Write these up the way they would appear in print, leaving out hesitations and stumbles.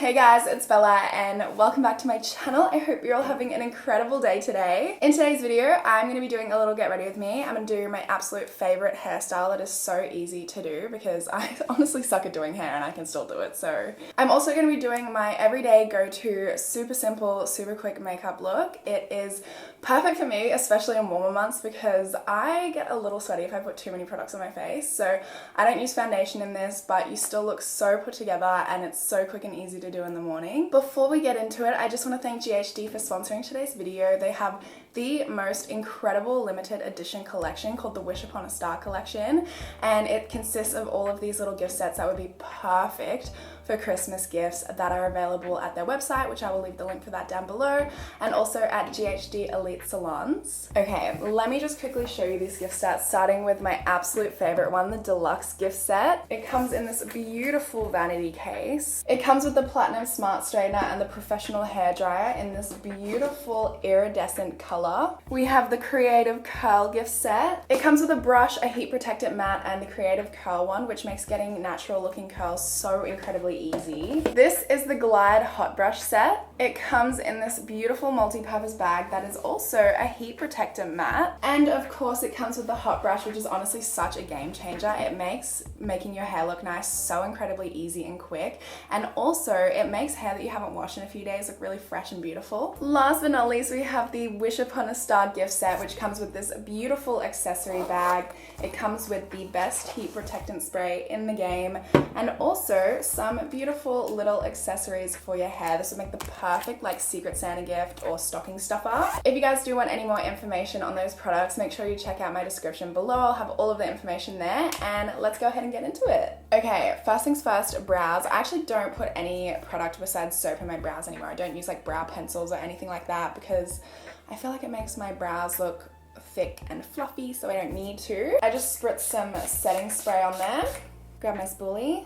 Hey guys, it's Bella and welcome back to my channel. I hope you're all having an incredible day today. In today's video, I'm going to be doing a little get ready with me. I'm going to do my absolute favorite hairstyle that is so easy to do because I honestly suck at doing hair and I can still do it. So I'm also going to be doing my everyday go-to super simple, super quick makeup look. It is perfect for me, especially in warmer months because I get a little sweaty if I put too many products on my face. So I don't use foundation in this, but you still look so put together and it's so quick and easy to do in the morning. Before we get into it, I just want to thank GHD for sponsoring today's video. They have the most incredible limited edition collection called the Wish Upon a Star collection, and it consists of all of these little gift sets that would be perfect for Christmas gifts that are available at their website, which I will leave the link for that down below, and also at GHD Elite Salons. Okay, let me just quickly show you these gift sets, starting with my absolute favorite one, the deluxe gift set. It comes in this beautiful vanity case. It comes with the Platinum Smart Straightener and the Professional Hair Dryer in this beautiful iridescent color. We have the Creative Curl gift set. It comes with a brush, a heat protectant mat, and the Creative Curl one, which makes getting natural looking curls so incredibly easy. This is the Glide Hot Brush set. It comes in this beautiful multi-purpose bag that is also a heat protectant mat. And of course it comes with the hot brush, which is honestly such a game changer. It makes making your hair look nice so incredibly easy and quick. And also it makes hair that you haven't washed in a few days look really fresh and beautiful. Last but not least, we have the Wish Upon a Star gift set, which comes with this beautiful accessory bag. It comes with the best heat protectant spray in the game and also some beautiful little accessories for your hair. This would make the perfect like Secret Santa gift or stocking stuffer. If you guys do want any more information on those products, make sure you check out my description below. I'll have all of the information there, and let's go ahead and get into it. Okay, first things first, brows. I actually don't put any product besides soap in my brows anymore. I don't use like brow pencils or anything like that because I feel like it makes my brows look thick and fluffy, so I don't need to. I just spritz some setting spray on there, grab my spoolie,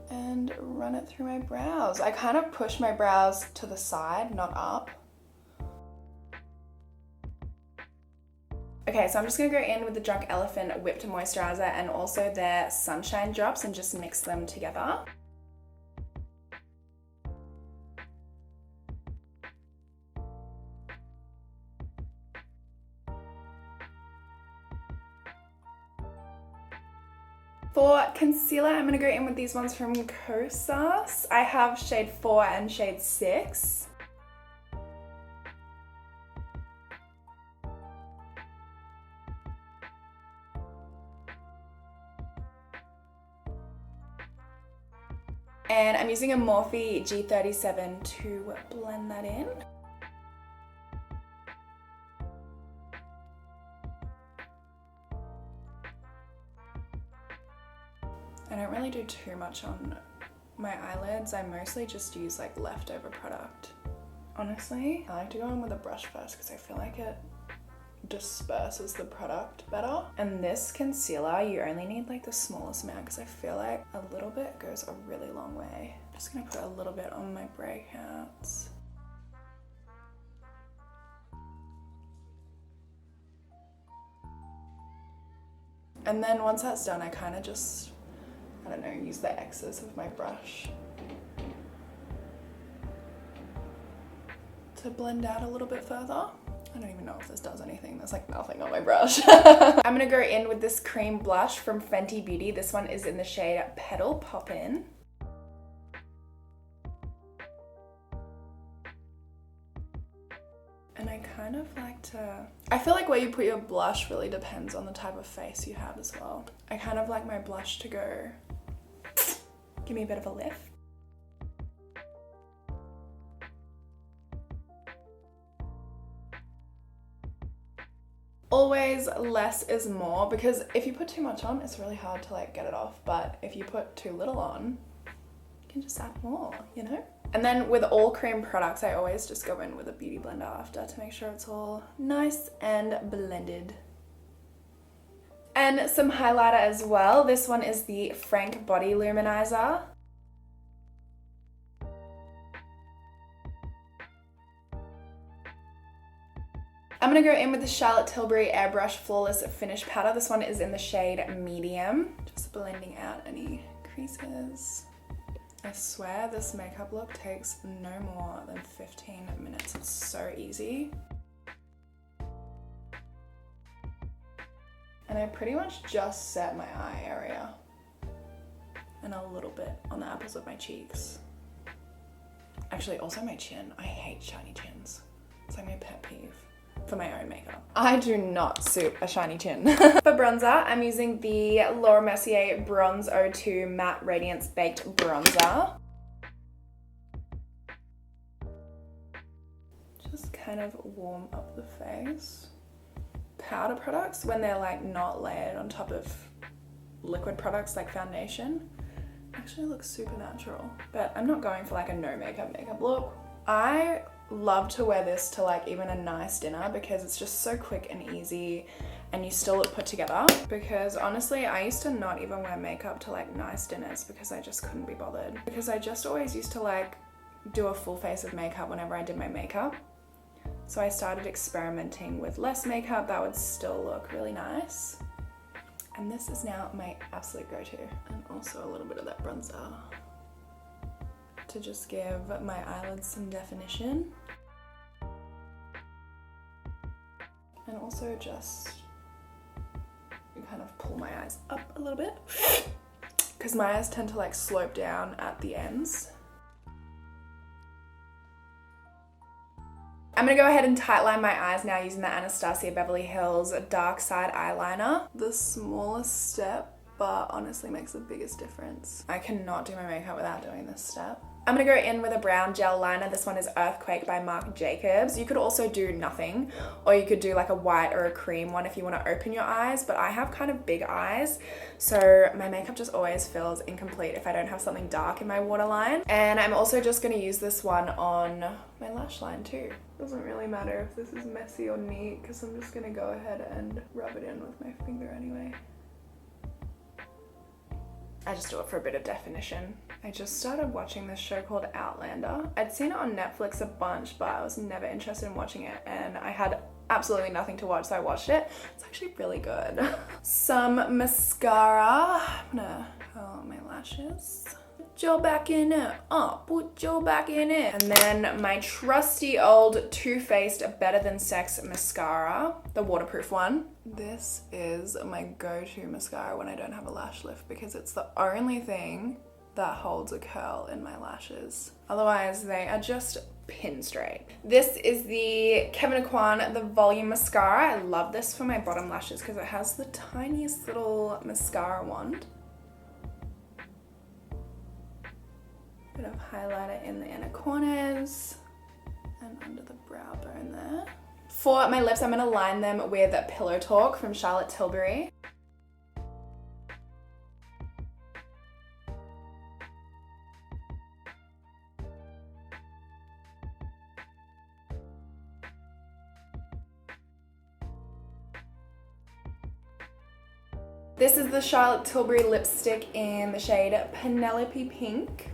and run it through my brows. I kind of push my brows to the side, not up. Okay, so I'm just gonna go in with the Drunk Elephant Whipped Moisturiser and also their Sunshine Drops and just mix them together. For concealer, I'm going to go in with these ones from Kosas. I have shade 4 and shade 6. And I'm using a Morphe G37 to blend that in. I don't really do too much on my eyelids. I mostly just use like leftover product. Honestly, I like to go in with a brush first because I feel like it disperses the product better. And this concealer, you only need like the smallest amount because I feel like a little bit goes a really long way. I'm just gonna put a little bit on my breakouts. And then once that's done, I kind of just, I don't know, use the excess of my brush to blend out a little bit further. I don't even know if this does anything. There's like nothing on my brush. I'm gonna go in with this cream blush from Fenty Beauty. This one is in the shade Petal Poppin. And I kind of like to, I feel like where you put your blush really depends on the type of face you have as well. I kind of like my blush to go, give me a bit of a lift. Always less is more because if you put too much on, it's really hard to like get it off. But if you put too little on, you can just add more, you know? And then with all cream products, I always just go in with a beauty blender after to make sure it's all nice and blended. And some highlighter as well. This one is the Frank Body Luminizer. I'm going to go in with the Charlotte Tilbury Airbrush Flawless Finish Powder. This one is in the shade Medium. Just blending out any creases. I swear this makeup look takes no more than 15 minutes. It's so easy. And I pretty much just set my eye area and a little bit on the apples of my cheeks. Actually, also my chin. I hate shiny chins. It's like my pet peeve for my own makeup. I do not suit a shiny chin. For bronzer, I'm using the Laura Mercier Bronze 02 Matte Radiance Baked Bronzer. Just kind of warm up the face. Powder products, when they're like not layered on top of liquid products like foundation, actually looks super natural. But I'm not going for like a no makeup look. I love to wear this to like even a nice dinner because it's just so quick and easy and you still look put together. Because honestly, I used to not even wear makeup to like nice dinners because I just couldn't be bothered. Because I just always used to like do a full face of makeup whenever I did my makeup. So I started experimenting with less makeup that would still look really nice. And this is now my absolute go-to. And also a little bit of that bronzer to just give my eyelids some definition. And also just kind of pull my eyes up a little bit because my eyes tend to like slope down at the ends. I'm gonna go ahead and tightline my eyes now using the Anastasia Beverly Hills Darkside eyeliner. The smallest step, but honestly makes the biggest difference. I cannot do my makeup without doing this step. I'm gonna go in with a brown gel liner. This one is Earthquake by Marc Jacobs. You could also do nothing, or you could do like a white or a cream one if you wanna open your eyes, but I have kind of big eyes, so my makeup just always feels incomplete if I don't have something dark in my waterline. And I'm also just gonna use this one on my lash line too. Doesn't really matter if this is messy or neat because I'm just gonna go ahead and rub it in with my finger anyway. I just do it for a bit of definition. I just started watching this show called Outlander. I'd seen it on Netflix a bunch, but I was never interested in watching it and I had absolutely nothing to watch, so I watched it. It's actually really good. Some mascara. I'm gonna curl out my lashes. Put your back in it. Put your back in it. And then my trusty old Too Faced Better Than Sex mascara, the waterproof one. This is my go-to mascara when I don't have a lash lift because it's the only thing that holds a curl in my lashes. Otherwise, they are just pin straight. This is the Kevyn Aucoin, the Volume Mascara. I love this for my bottom lashes because it has the tiniest little mascara wand. Bit of highlighter in the inner corners and under the brow bone there. For my lips, I'm gonna line them with Pillow Talk from Charlotte Tilbury. This is the Charlotte Tilbury lipstick in the shade Penelope Pink.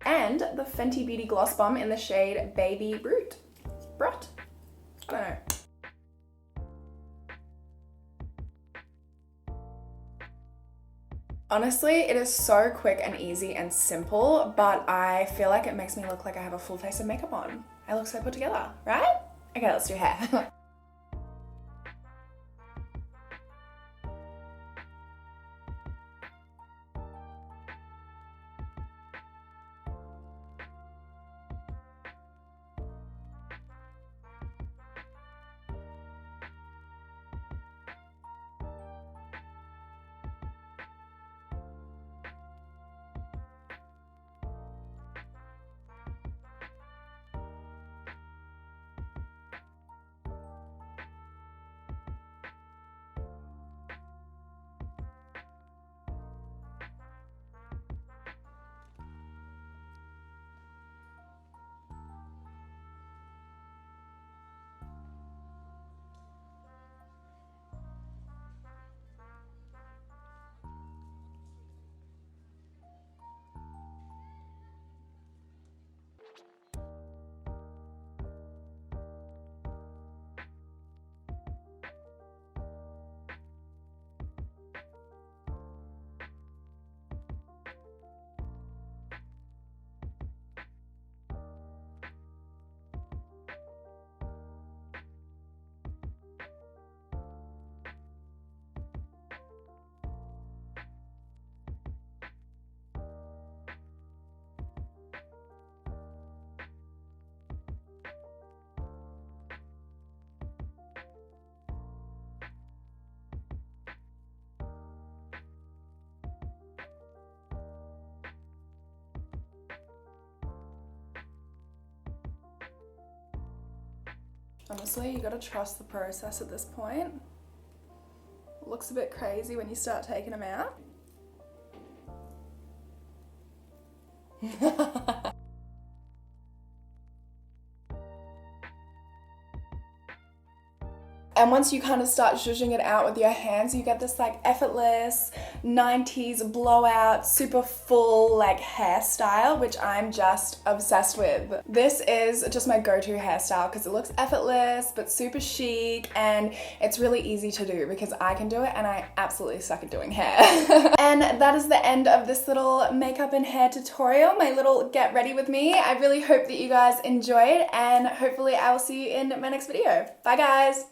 And the Fenty Beauty Gloss Bomb in the shade Baby Brut. Brut? I don't know. Honestly, it is so quick and easy and simple, but I feel like it makes me look like I have a full face of makeup on. I look so put together, right? Okay, let's do hair. Honestly, you gotta trust the process at this point. It looks a bit crazy when you start taking them out. And once you kind of start zhuzhing it out with your hands, you get this like effortless 90s blowout, super full like hairstyle, which I'm just obsessed with. This is just my go-to hairstyle because it looks effortless but super chic, and it's really easy to do because I can do it and I absolutely suck at doing hair. And that is the end of this little makeup and hair tutorial, my little get ready with me. I really hope that you guys enjoyed, and hopefully I will see you in my next video. Bye guys!